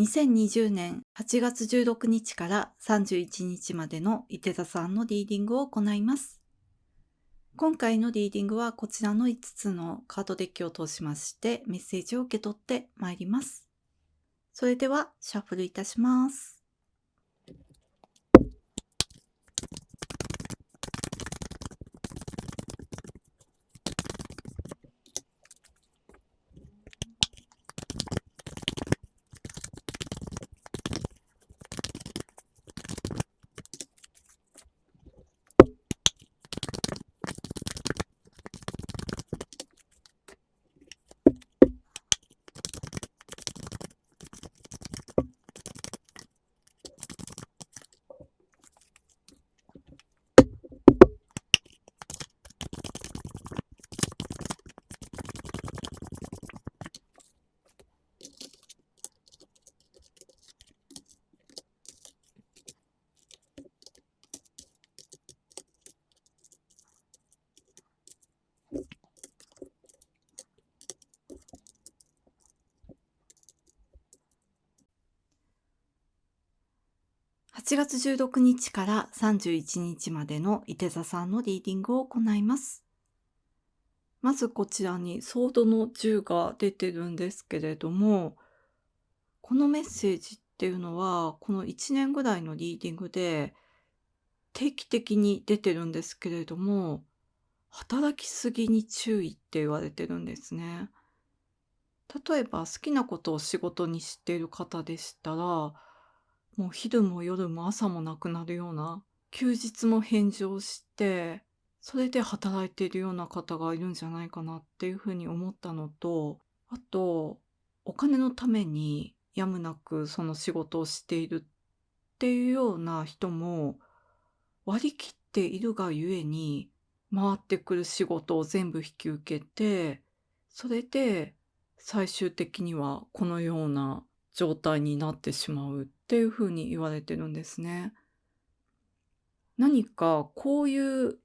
2020年8月16日から31日までの伊手座さんのリーディングを行います。今回のリーディングはこちらの5つのカードデッキを通しましてメッセージを受け取ってまいります。それではシャッフルいたします。8月16日から31日までの伊手座さんのリーディングを行います。まずこちらにソードの10が出てるんですけれども、このメッセージっていうのは、この1年ぐらいのリーディングで定期的に出てるんですけれども、働きすぎに注意って言われてるんですね。例えば好きなことを仕事にしている方でしたら、もう昼も夜も朝もなくなるような、休日も返上して、それで働いているような方がいるんじゃないかなっていうふうに思ったのと、あと、お金のためにやむなくその仕事をしているっていうような人も割り切っているがゆえに、回ってくる仕事を全部引き受けて、それで最終的にはこのような状態になってしまうっていうふうに言われてるんですね。何かこういう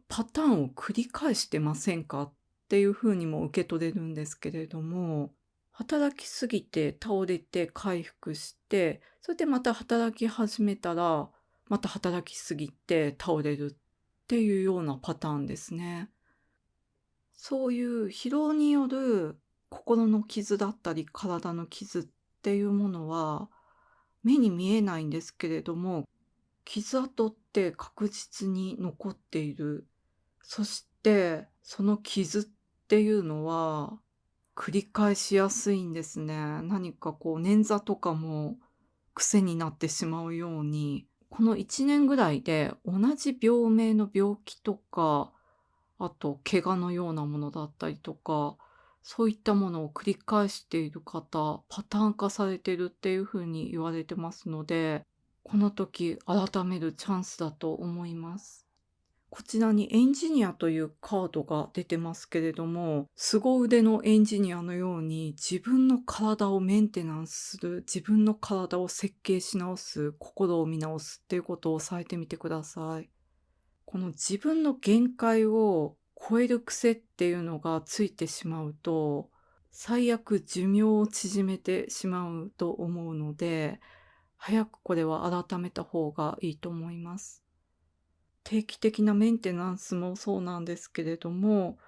パターンを繰り返してませんかっていうふうにも受け取れるんですけれども、働きすぎて倒れて回復して、それでまた働き始めたら、また働きすぎて倒れるっていうようなパターンですね。そういう疲労による心の傷だったり体の傷っていうものは目に見えないんですけれども、傷跡って確実に残っている。そして、その傷っていうのは、繰り返しやすいんですね。何かこう捻挫とかも癖になってしまうように、この1年ぐらいで同じ病名の病気とか、あと怪我のようなものだったりとか、そういったものを繰り返している方、パターン化されてるっていう風に言われてますので、この時改めるチャンスだと思います。こちらにエンジニアというカードが出てますけれども、凄腕のエンジニアのように自分の体をメンテナンスする、自分の体を設計し直す、心を見直すっていうことをされてみてください。この自分の限界を超える癖っていうのがついてしまうと、最悪寿命を縮めてしまうと思うので、早くこれは改めた方がいいと思います。定期的なメンテナンスもそうなんですけれども、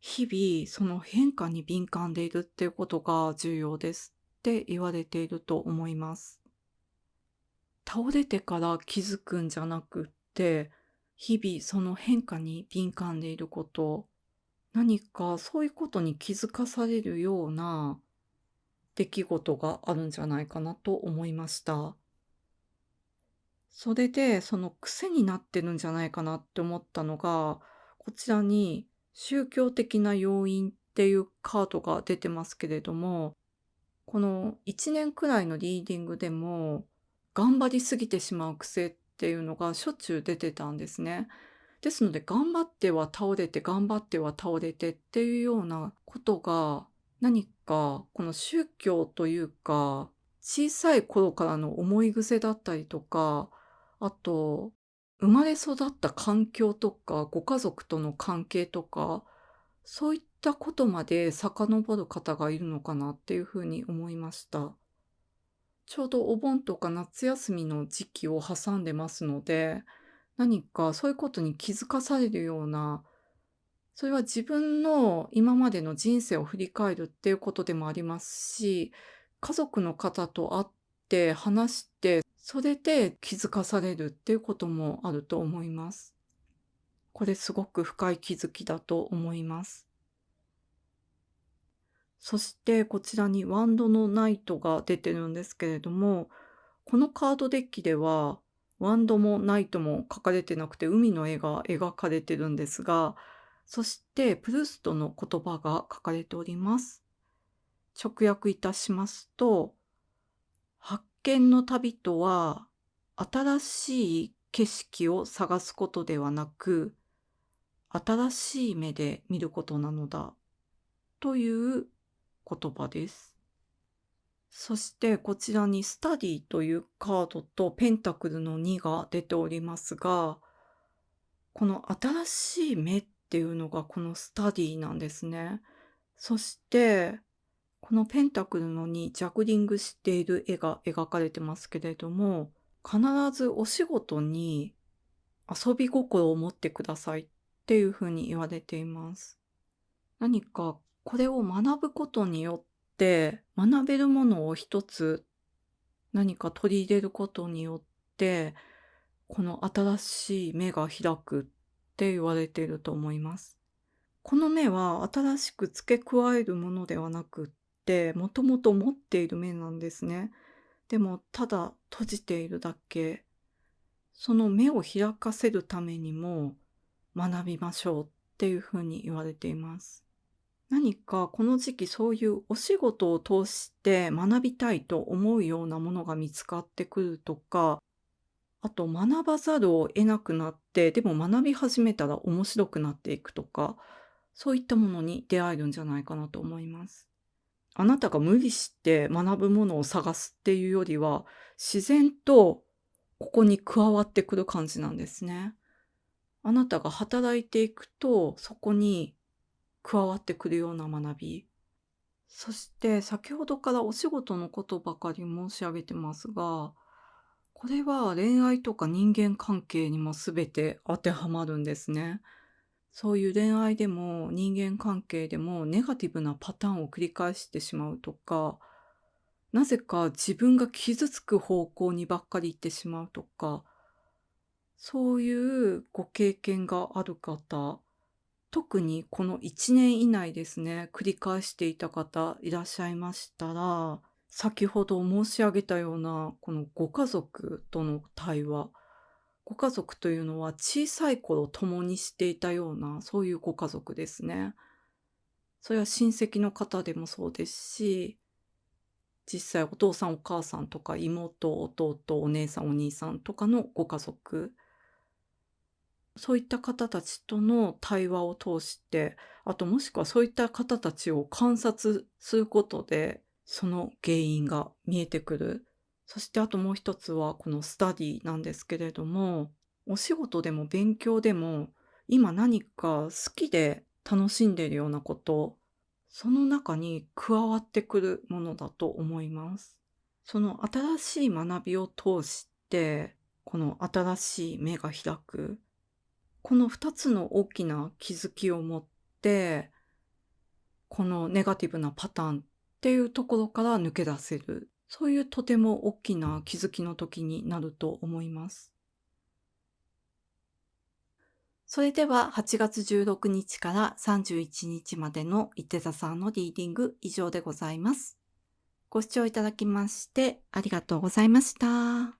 日々その変化に敏感でいるっていうことが重要ですって言われていると思います。倒れてから気づくんじゃなくって、日々その変化に敏感でいること、何かそういうことに気づかされるような出来事があるんじゃないかなと思いました。それで、その癖になってるんじゃないかなって思ったのが、こちらに宗教的な要因っていうカードが出てますけれども、この1年くらいのリーディングでも、頑張りすぎてしまう癖っていうのがしょっちゅう出てたんですね。ですので、頑張っては倒れて、頑張っては倒れてっていうようなことが、何かこの宗教というか、小さい頃からの思い癖だったりとか、あと、生まれ育った環境とか、ご家族との関係とか、そういったことまで遡る方がいるのかなっていうふうに思いました。ちょうどお盆とか夏休みの時期を挟んでますので、何かそういうことに気づかされるような、それは自分の今までの人生を振り返るっていうことでもありますし、家族の方と会って話して、それで気づかされるっていうこともあると思います。これすごく深い気づきだと思います。そしてこちらにワンドのナイトが出てるんですけれども、このカードデッキでは、ワンドもナイトも描かれてなくて、海の絵が描かれてるんですが、そしてプルーストの言葉が書かれております。直訳いたしますと、発見の旅とは、新しい景色を探すことではなく、新しい目で見ることなのだという言葉です。そしてこちらにスタディというカードとペンタクルの2が出ておりますが、この新しい目っていうのがこのスタディなんですね。そして、このペンタクルの2、ジャグリングしている絵が描かれてますけれども、必ずお仕事に遊び心を持ってくださいっていうふうに言われています。何かこれを学ぶことによって学べるものを一つ何か取り入れることによって、この新しい目が開くって言われていると思います。この目は新しく付け加えるものではなくって、もともと持っている目なんですね。でも、ただ閉じているだけ。その目を開かせるためにも学びましょうっていうふうに言われています。何かこの時期そういうお仕事を通して学びたいと思うようなものが見つかってくるとか、あと学ばざるを得なくなって、でも学び始めたら面白くなっていくとか、そういったものに出会えるんじゃないかなと思います。あなたが無理して学ぶものを探すっていうよりは、自然とここに加わってくる感じなんですね。あなたが働いていくと、そこに加わってくるような学び。そして先ほどからお仕事のことばかり申し上げてますが、これは恋愛とか人間関係にも全て当てはまるんですね。そういう恋愛でも人間関係でもネガティブなパターンを繰り返してしまうとか、なぜか自分が傷つく方向にばっかり行ってしまうとか、そういうご経験がある方、特にこの1年以内ですね、繰り返していた方いらっしゃいましたら、先ほど申し上げたようなこのご家族との対話、ご家族というのは小さい頃共にしていたような、そういうご家族ですね。それは親戚の方でもそうですし、実際お父さんお母さんとか妹、弟、お姉さんお兄さんとかのご家族、そういった方たちとの対話を通して、あともしくはそういった方たちを観察することで、その原因が見えてくる。そしてあともう一つはこのスタディなんですけれども、お仕事でも勉強でも、今何か好きで楽しんでいるようなこと、その中に加わってくるものだと思います。その新しい学びを通して、この新しい目が開く。この2つの大きな気づきを持って、このネガティブなパターンっていうところから抜け出せる。そういうとても大きな気づきの時になると思います。それでは8月16日から31日までの伊手座さんのリーディング以上でございます。ご視聴いただきましてありがとうございました。